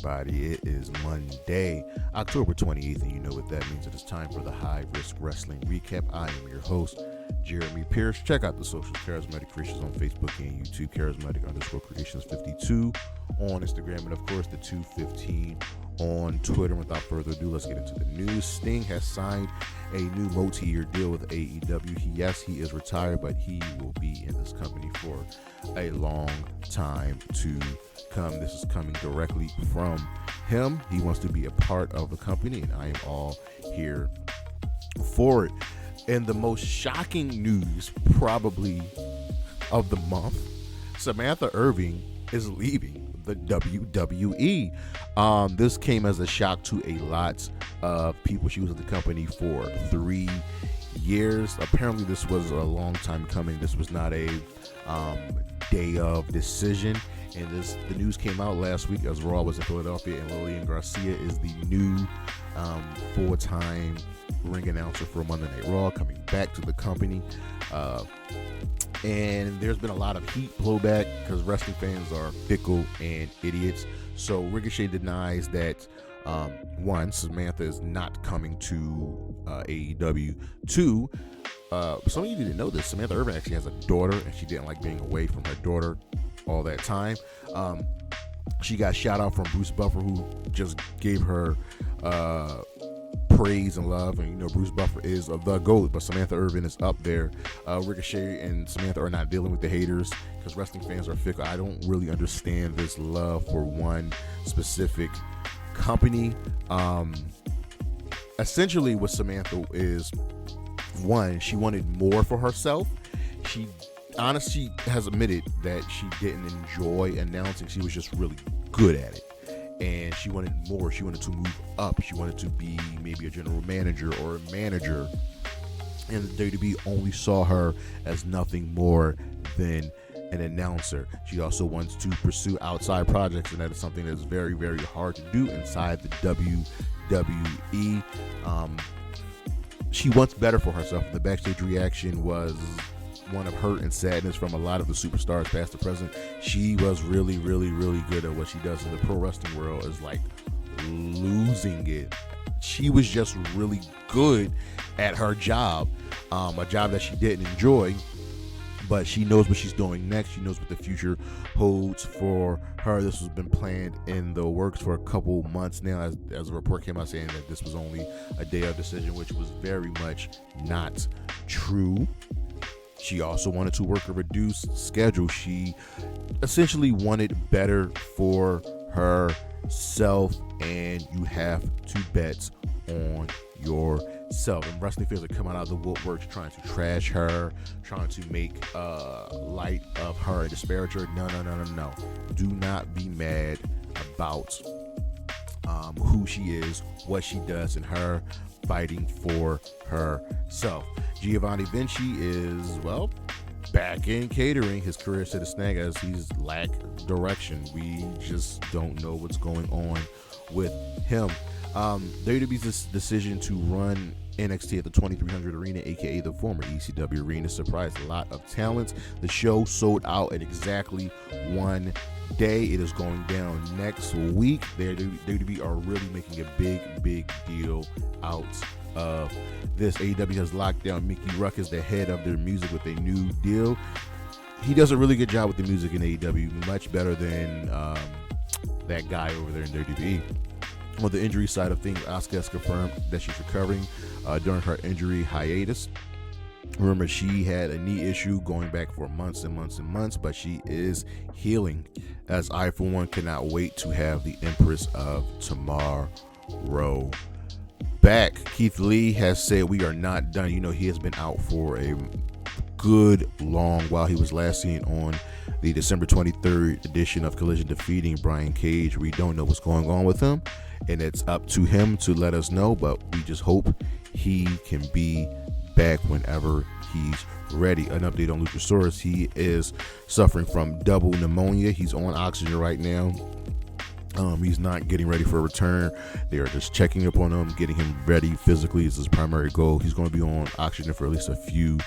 everybody? It is Monday, October 28th, and you know what that means. It is time for the High Risk Wrestling Recap. I am your host, Jeremy Pierce. Check out the socials, Charismatic Creations on Facebook and YouTube, Charismatic_Creations52 on Instagram, and of course the 215 on Twitter. Without further ado, let's get into the news. Sting has signed a new multi-year deal with AEW. Yes, he is retired, but he will be in this company for a long time to come. This is coming directly from him. He wants to be a part of the company, and I am all here for it. And the most shocking news probably of the month, Samantha Irving is leaving the WWE. This came as a shock to a lot of people. She was at the company for 3 years. Apparently this was a long time coming. This was not a day of decision. And the news came out last week as Raw was in Philadelphia, and Lillian Garcia is the new full-time ring announcer for Monday Night Raw, coming back to the company. And there's been a lot of heat blowback because wrestling fans are fickle and idiots. So Ricochet denies that, one, Samantha is not coming to AEW. Two, some of you didn't know this, Samantha Irving actually has a daughter, and she didn't like being away from her daughter all that time. She got shout out from Bruce Buffer, who just gave her praise and love, and you know Bruce Buffer is the GOAT, but Samantha Irving is up there. Ricochet and Samantha are not dealing with the haters because wrestling fans are fickle. I don't really understand this love for one specific company. Essentially what Samantha is, one, she wanted more for herself. She honestly has admitted that she didn't enjoy announcing. She was just really good at it, and she wanted more. She wanted to move up. She wanted to be maybe a general manager or a manager, and the WWE only saw her as nothing more than an announcer. She also wants to pursue outside projects, and that is something that's very, very hard to do inside the WWE. She wants better for herself. The backstage reaction was one of hurt and sadness from a lot of the superstars past the present. She was really, really, really good at what she does in the pro wrestling world, is like losing it. She was just really good at her job, a job that she didn't enjoy, but she knows what she's doing next. She knows what the future holds for her. This has been planned in the works for a couple months now, as a report came out saying that this was only a day of decision, which was very much not true. She also wanted to work a reduced schedule. She essentially wanted better for herself, and you have to bet on yourself. And wrestling fans are coming out of the woodworks trying to trash her, trying to make light of her and disparage her. No. Do not be mad about who she is, what she does, and her fighting for herself. Giovanni Vinci is, well, back in catering. His career set a snag as he's lacked direction. We just don't know what's going on with him. WWE's decision to run NXT at the 2300 Arena, aka the former ECW Arena, surprised a lot of talents. The show sold out in exactly 1 day. It is going down next week. WWE are really making a big deal out of this. AEW has locked down Mickey Rourke as the head of their music with a new deal. He does a really good job with the music in AEW, much better than that guy over there in WWE. On the injury side of things, Asuka has confirmed that she's recovering during her injury hiatus. Remember, she had a knee issue going back for months and months, but she is healing, as I, for one, cannot wait to have the Empress of Tomorrow back. Keith Lee has said we are not done. You know, he has been out for a good long while. He was last seen on the December 23rd edition of Collision defeating Brian Cage. We don't know what's going on with him, and it's up to him to let us know, but we just hope he can be back whenever he's ready. An update on Luchasaurus: he is suffering from double pneumonia. He's on oxygen right now. He's not getting ready for a return. They are just checking up on him, getting him ready physically is his primary goal. He's going to be on oxygen for at least a few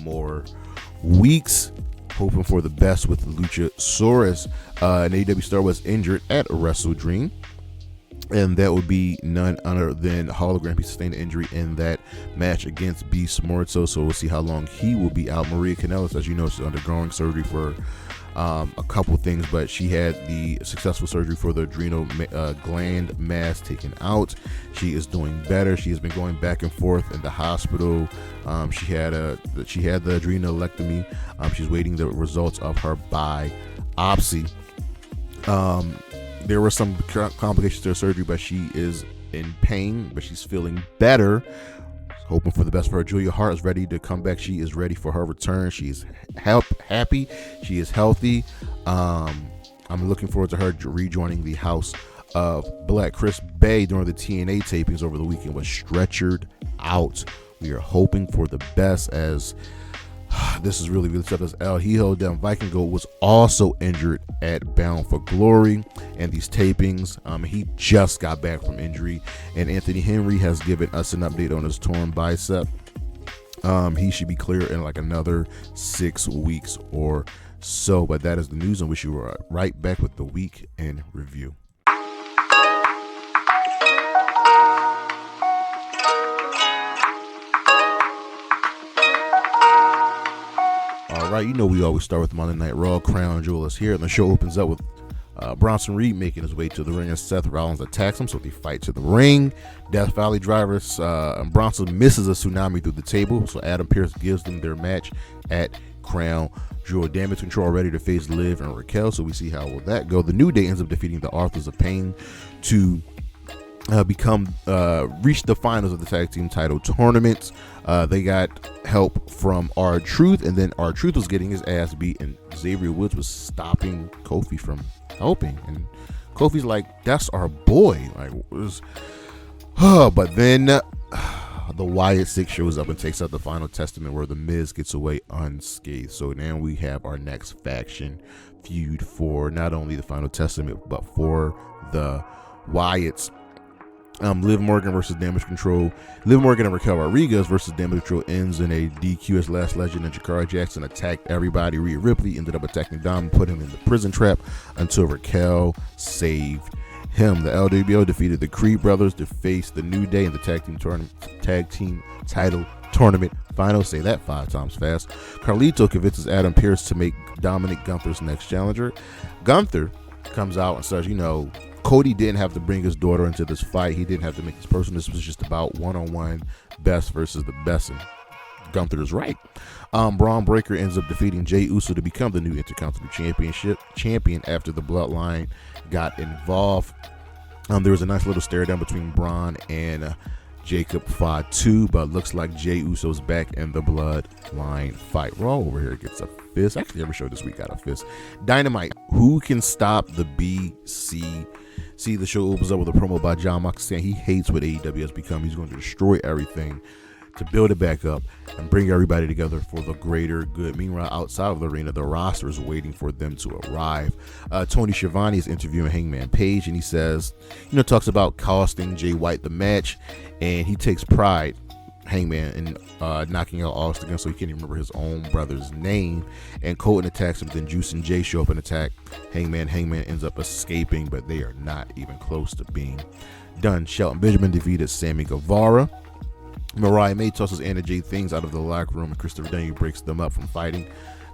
more weeks. Hoping for the best with Luchasaurus. An AEW star was injured at Wrestle Dream. and that would be none other than Hologram. He sustained an injury in that match against Beast Morto, so we'll see how long he will be out. Maria Kanellis, as you know, she's undergoing surgery for a couple things, but she had the successful surgery for the adrenal gland mass taken out. She is doing better. She has been going back and forth in the hospital. She had the adrenalectomy. She's waiting the results of her biopsy. There were some complications to her surgery, but she is in pain, but she's feeling better. Hoping for the best for her. Giulia Hart is ready to come back. She is ready for her return. She's happy. She is healthy. I'm looking forward to her rejoining the House of Black. Chris Bay during the TNA tapings over the weekend was stretchered out. We are hoping for the best, as this is really tough, as El Hijo del Vikingo was also injured at Bound for Glory and these tapings. He just got back from injury, and Anthony Henry has given us an update on his torn bicep. He should be clear in like another 6 weeks or so, but that is the news, and we should be right back with the week in review. All right, you know we always start with Monday Night Raw. Crown Jewel is here, and the show opens up with Bronson Reed making his way to the ring, and Seth Rollins attacks him, so they fight to the ring. Death Valley drivers, Bronson misses a tsunami through the table, so Adam Pearce gives them their match at Crown Jewel. Damage Control ready to face Liv and Raquel, so we see how will that go. The New Day ends up defeating the Authors of Pain to reach the finals of the tag team title tournament. They got help from R-Truth, and then R-Truth was getting his ass beat, and Xavier Woods was stopping Kofi from helping, and Kofi's like, that's our boy. But then the Wyatt Six shows up and takes out the Final Testament, where the Miz gets away unscathed. So now we have our next faction feud for not only the Final Testament, but for the Wyatts. Liv Morgan versus Damage Control. Liv Morgan and Raquel Rodriguez versus Damage Control ends in a DQ as Last Legend and Jakara Jackson attacked everybody. Rhea Ripley ended up attacking Dom, put him in the prison trap until Raquel saved him. The LWO defeated the Creed brothers to face the New Day in the tag team title tournament final. Say that 5 times fast. Carlito convinces Adam Pearce to make Dominic Gunther's next challenger. Gunther comes out and says, Cody didn't have to bring his daughter into this fight. He didn't have to make this personal. This was just about one-on-one best versus the best. And Gunther is right. Braun Breaker ends up defeating Jey Uso to become the new Intercontinental champion after the Bloodline got involved. There was a nice little stare down between Braun and Jacob Fatu, but looks like Jey Uso's back in the Bloodline fight. Raw over here gets a fist. Actually, every show this week got a fist. Dynamite. Who can stop the BC? See, the show opens up with a promo by John Moxley saying he hates what AEW has become. He's going to destroy everything to build it back up and bring everybody together for the greater good. Meanwhile, outside of the arena, the roster is waiting for them to arrive. Tony Schiavone is interviewing Hangman Page, and he says, talks about costing Jay White the match, and he takes pride, Hangman, in knocking out Austin, so he can't even remember his own brother's name. And Colton attacks him, then Juice and Jay show up and attack Hangman. Hangman ends up escaping, but they are not even close to being done. Shelton Benjamin defeated Sammy Guevara. Mariah May tosses Anna Jay things out of the locker room, and Christopher Daniel breaks them up from fighting.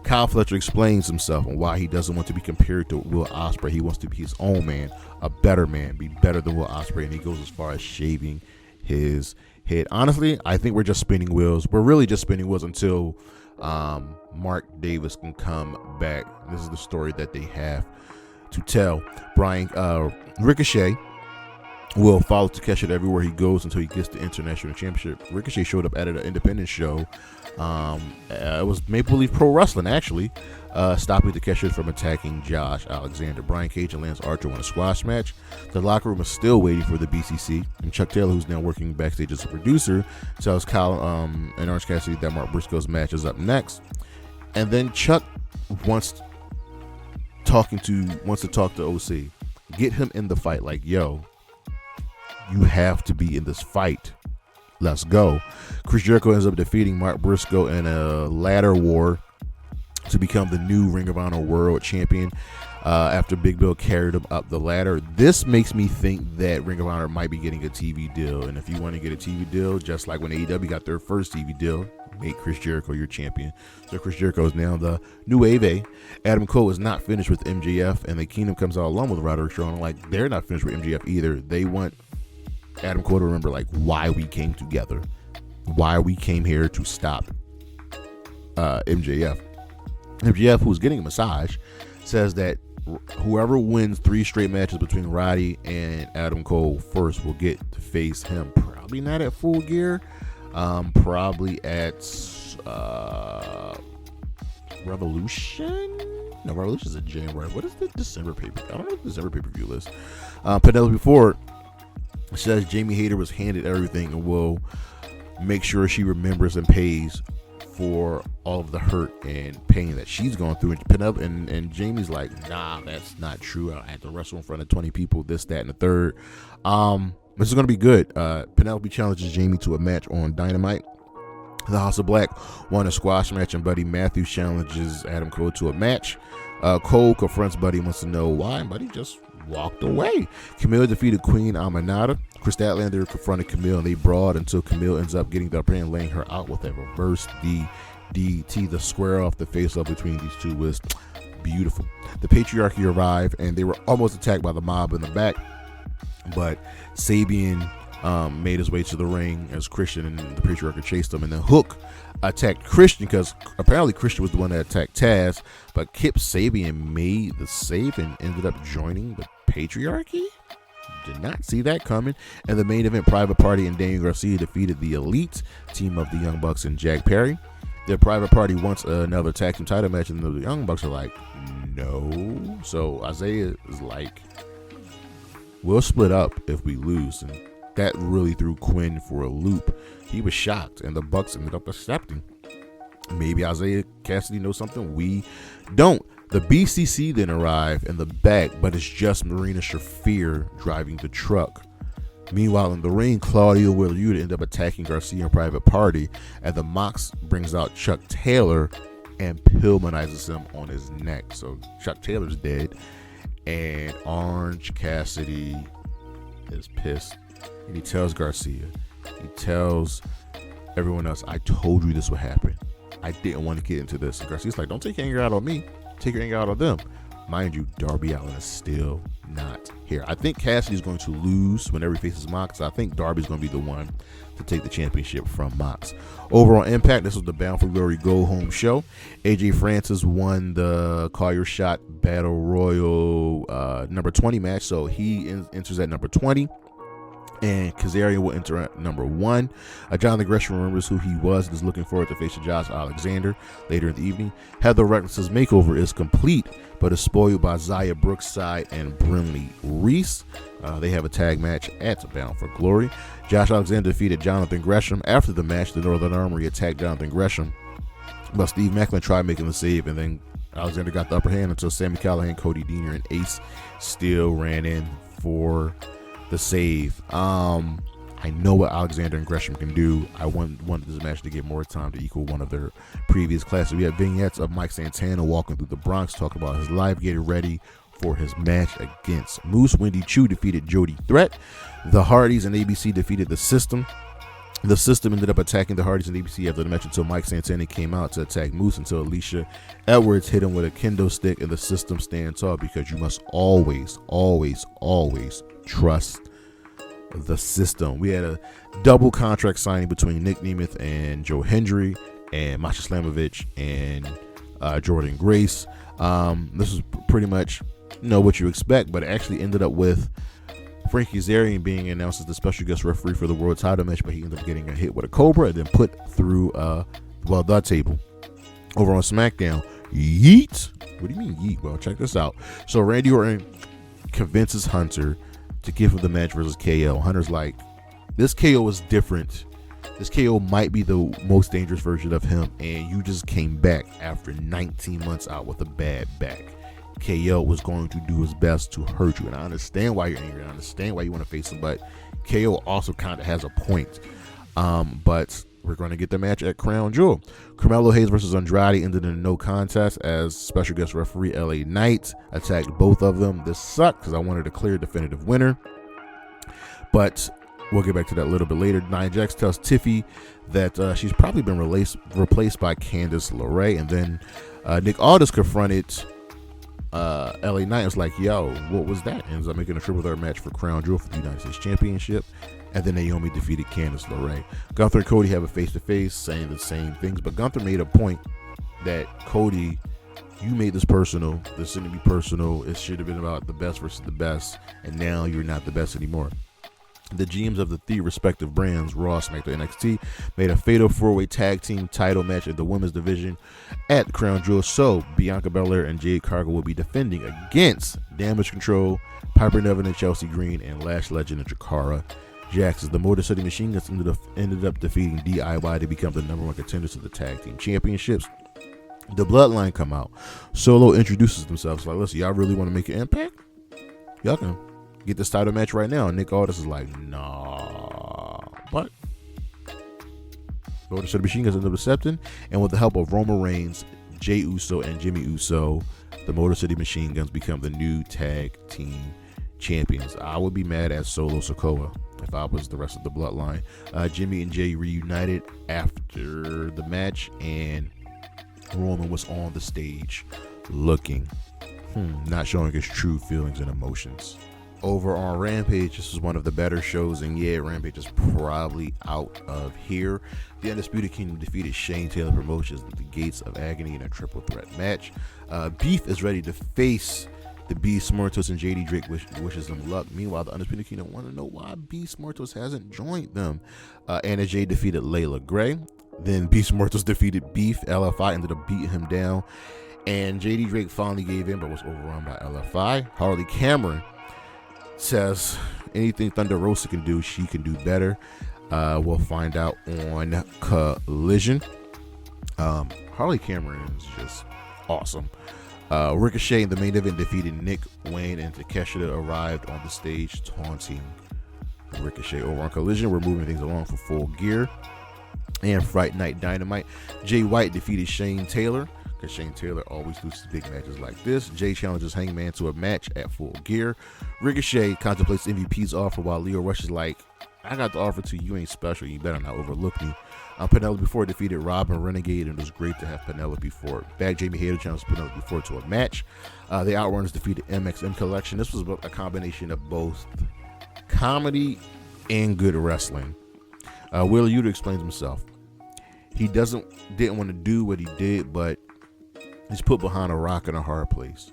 Kyle Fletcher explains himself and why he doesn't want to be compared to Will Ospreay. He wants to be his own man, a better man, be better than Will Ospreay, and he goes as far as shaving his head. Honestly, I think we're just spinning wheels. We're really just spinning wheels until Mark Davis can come back. This is the story that they have to tell. Ricochet will follow Takeshita everywhere he goes until he gets the International Championship. Ricochet showed up at an independent show. It was Maple Leaf Pro Wrestling, actually, stopping Takeshita from attacking Josh Alexander. Brian Cage and Lance Archer won a squash match. The locker room is still waiting for the BCC, and Chuck Taylor, who's now working backstage as a producer, tells Kyle and Orange Cassidy that Mark Briscoe's match is up next. And then Chuck wants to talk to OC, get him in the fight. Like, yo, you have to be in this fight. Let's go. Chris Jericho ends up defeating Mark Briscoe in a ladder war to become the new Ring of Honor World Champion after Big Bill carried him up the ladder. This makes me think that Ring of Honor might be getting a TV deal. And if you want to get a TV deal, just like when AEW got their first TV deal, make Chris Jericho your champion. So Chris Jericho is now the new Wave. Adam Cole is not finished with MJF, and the Kingdom comes out along with Roderick Strong. Like, they're not finished with MJF either. They want Adam Cole to remember, like, why we came together, why we came here to stop MJF. MJF, who's getting a massage, says that whoever wins 3 straight matches between Roddy and Adam Cole first will get to face him. Probably not at Full Gear. Probably at Revolution. No, Revolution is in January. What is the December pay-per-view? I don't know the December pay-per-view list. Penelope Ford says Jamie Hayter was handed everything and will make sure she remembers and pays for all of the hurt and pain that she's going through. And Penelope and Jamie's like, nah, that's not true. I had to wrestle in front of 20 people, this, that, and the third. This is going to be good. Penelope challenges Jamie to a match on Dynamite. The House of Black won a squash match, and Buddy Matthews challenges Adam Cole to a match. Cole confronts Buddy, wants to know why, and Buddy just walked away. Kamille defeated Queen Aminata. Chris Statlander confronted Kamille, and they brawled until Kamille ends up getting the upper hand, laying her out with a reverse DDT. The square off the face-off between these two was beautiful. The Patriarchy arrived, and they were almost attacked by the mob in the back, but Sabian made his way to the ring as Christian and the Patriarchy chased him, and then Hook attacked Christian because apparently Christian was the one that attacked Taz, but Kip Sabian made the save and ended up joining the Patriarchy. Did not see that coming. And the main event, Private Party and Daniel Garcia defeated the Elite team of the Young Bucks and Jack Perry. The Private Party wants another tag team title match, and the Young Bucks are like, no. So Isaiah is like, we'll split up if we lose. And that really threw Quinn for a loop. He was shocked, and the Bucks ended up accepting. Maybe Isaiah Cassidy knows something we don't. The BCC then arrive in the back, but it's just Marina Shafir driving the truck. Meanwhile, in the ring, Claudio Wheeler end up attacking Garcia and Private Party, and the Mox brings out Chuck Taylor and Pillmanizes him on his neck. So Chuck Taylor's dead, and Orange Cassidy is pissed, and he tells Garcia, he tells everyone else, I told you this would happen. I didn't want to get into this. And Garcia's like, don't take your anger out on me. Take your anger out on them. Mind you, Darby Allin is still not here. I think Cassidy's going to lose whenever he faces Mox. I think Darby's going to be the one to take the championship from Mox. Overall impact, this was the Bound for Glory Go Home show. AJ Francis won the Call Your Shot Battle Royal number 20 match, so he enters at number 20. And Kazarian will enter at number 1. Jonathan Gresham remembers who he was and is looking forward to facing Josh Alexander later in the evening. Heather Reckless's makeover is complete, but is spoiled by Zaya Brookside and Brinley Reese. They have a tag match at Bound for Glory. Josh Alexander defeated Jonathan Gresham. After the match, the Northern Armory attacked Jonathan Gresham, but Steve Macklin tried making the save, and then Alexander got the upper hand until Sami Callihan, Cody Deaner, and Ace still ran in for the save. I know what Alexander and Gresham can do. I wanted this match to get more time to equal one of their previous classes. We have vignettes of Mike Santana walking through the Bronx, talking about his life, getting ready for his match against Moose. Wendy Chu defeated Jody Threat. The Hardys and ABC defeated the System. The System ended up attacking the Hardys and ABC after the match until Mike Santana came out to attack Moose, until Alicia Edwards hit him with a kendo stick, and the System stand tall, because you must always, always, always trust the System. We had a double contract signing between Nick Nemeth and Joe Hendry, and Masha Slamovich and Jordan Grace. This was pretty much what you expect, but it actually ended up with Frankie Kazarian being announced as the special guest referee for the world title match, but he ended up getting a hit with a Cobra and then put through the table. Over on SmackDown, yeet. What do you mean yeet? Well, check this out. So Randy Orton convinces Hunter to give him the match versus KO. Hunter's like, this KO is different. This KO might be the most dangerous version of him, and you just came back after 19 months out with a bad back. KO was going to do his best to hurt you, and I understand why you're angry. I understand why you want to face him, but KO also kind of has a point. But we're going to get the match at Crown Jewel. Carmelo Hayes versus Andrade ended in a no contest as special guest referee LA Knight attacked both of them. This sucked because I wanted a clear definitive winner. But we'll get back to that a little bit later. Nia Jax tells Tiffy that she's probably been replaced by Candice LeRae. And then Nick Aldis confronted LA Knight. Was like, yo, what was that? And ends up making a triple threat match for Crown Jewel for the United States Championship. And then Naomi defeated Candice LeRae. Gunther and Cody have a face-to-face saying the same things. But Gunther made a point that, Cody, you made this personal. This shouldn't be personal. It should have been about the best versus the best. And now you're not the best anymore. The GMs of the three respective brands, Raw, SmackDown, NXT, made a fatal four-way tag team title match in the women's division at Crown Jewel. So Bianca Belair and Jade Cargill will be defending against Damage Control, Piper Niven and Chelsea Green, and Lash Legend and Cora Jax. The Motor City Machine Guns ended up defeating DIY to become the number one contenders to the tag team championships. The Bloodline come out. Solo introduces themselves like, listen, y'all really want to make an impact? Y'all can get this title match right now. And Nick Aldis is like, nah. But Motor City Machine Guns ended up accepting, and with the help of Roman Reigns, Jey Uso, and Jimmy Uso, the Motor City Machine Guns become the new tag team champions. I would be mad at Solo Sikoa if I was the rest of the Bloodline. Jimmy and Jay reunited after the match, and Roman was on the stage looking, not showing his true feelings and emotions. Over on Rampage, this is one of the better shows, and yeah, Rampage is probably out of here. The Undisputed Kingdom defeated Shane Taylor Promotions at the Gates of Agony in a triple threat match. Beef is ready to face the Beast Mortos, and JD Drake wishes them luck. Meanwhile, the Undisputed Kingdom want to know why Beast Mortos hasn't joined them. Anna Jay defeated Layla Gray. Then Beast Mortos defeated Beef. LFI ended up beating him down, and JD Drake finally gave in but was overrun by LFI. Harley Cameron says anything Thunder Rosa can do, she can do better. We'll find out on Collision. Harley Cameron is just awesome. Ricochet in the main event defeated Nick Wayne, and Takeshita arrived on the stage taunting Ricochet. Over on Collision, we're moving things along for Full Gear and Fright Night Dynamite. Jay White defeated Shane Taylor, because Shane Taylor always loses big matches like this. Jay challenges Hangman to a match at Full Gear. Ricochet contemplates MVP's offer, while Lio Rush is like, I got the offer to you, ain't special, you better not overlook me. Penelope Ford defeated Robin Renegade, and it was great to have Penelope Ford back. Jamie Hayter challenged Penelope Ford to a match. The Outrunners defeated MXM Collection. This was a combination of both comedy and good wrestling. Will Yuta explains himself. He didn't want to do what he did, but he's put behind a rock in a hard place,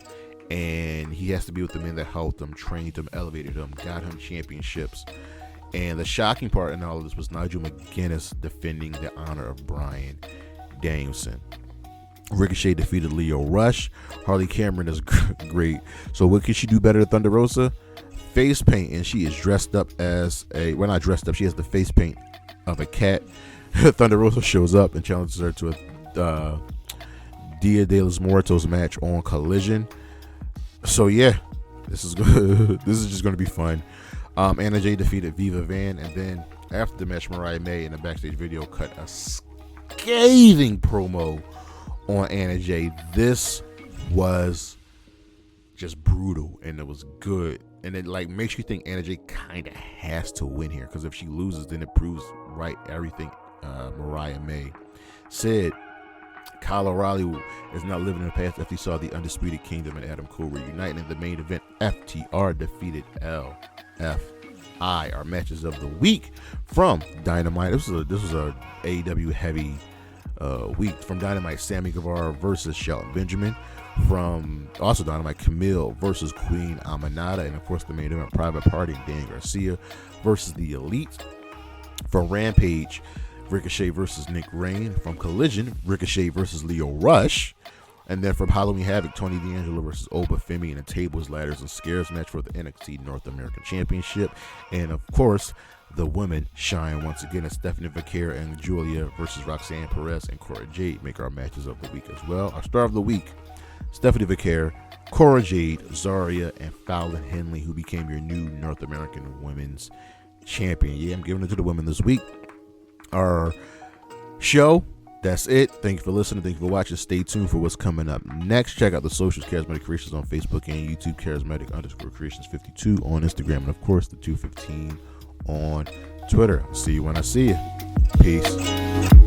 and he has to be with the men that helped him, trained him, elevated him, got him championships. And the shocking part in all of this was Nigel McGuinness defending the honor of Bryan Danielson. Ricochet defeated Lio Rush. Harley Cameron is great. So what can she do better than Thunder Rosa? Face paint, and she is dressed up as not dressed up, she has the face paint of a cat. Thunder Rosa shows up and challenges her to a Dia de los Muertos match on Collision. So yeah, this is good. This is just going to be fun. Anna Jay defeated Viva Van, and then after the match, Mariah May in the backstage video cut a scathing promo on Anna Jay. This was just brutal, and it was good, and it like makes you think Anna Jay kind of has to win here, because if she loses, then it proves right everything Mariah May said. Kyle O'Reilly is not living in the past after he saw the Undisputed Kingdom and Adam Cole reuniting in the main event. FTR defeated LFI. Our matches of the week from Dynamite. This was a AEW heavy week. From Dynamite, Sammy Guevara versus Shelton Benjamin. From also Dynamite, Kamille versus Queen Aminata, and of course the main event, Private Party and Dan Garcia versus the Elite. From Rampage, Ricochet versus Nick Rain. From Collision, Ricochet versus Lio Rush. And then from Halloween Havoc, Tony D'Angelo versus Oba Femi in a tables, ladders, and scares match for the NXT North American Championship. And of course, the women shine once again as Stephanie Vaquer and Giulia versus Roxanne, Perez, and Cora Jade make our matches of the week as well. Our star of the week, Stephanie Vaquer, Cora Jade, Zaria, and Fallon Henley, who became your new North American Women's Champion. Yeah, I'm giving it to the women this week. our show. That's it. Thank you for listening. Thank you for watching. Stay tuned for what's coming up next. Check out the socials, Charismatic Creations on Facebook and YouTube, Charismatic_Creations52 on Instagram, and of course the 215 on Twitter. See you when I see you. Peace.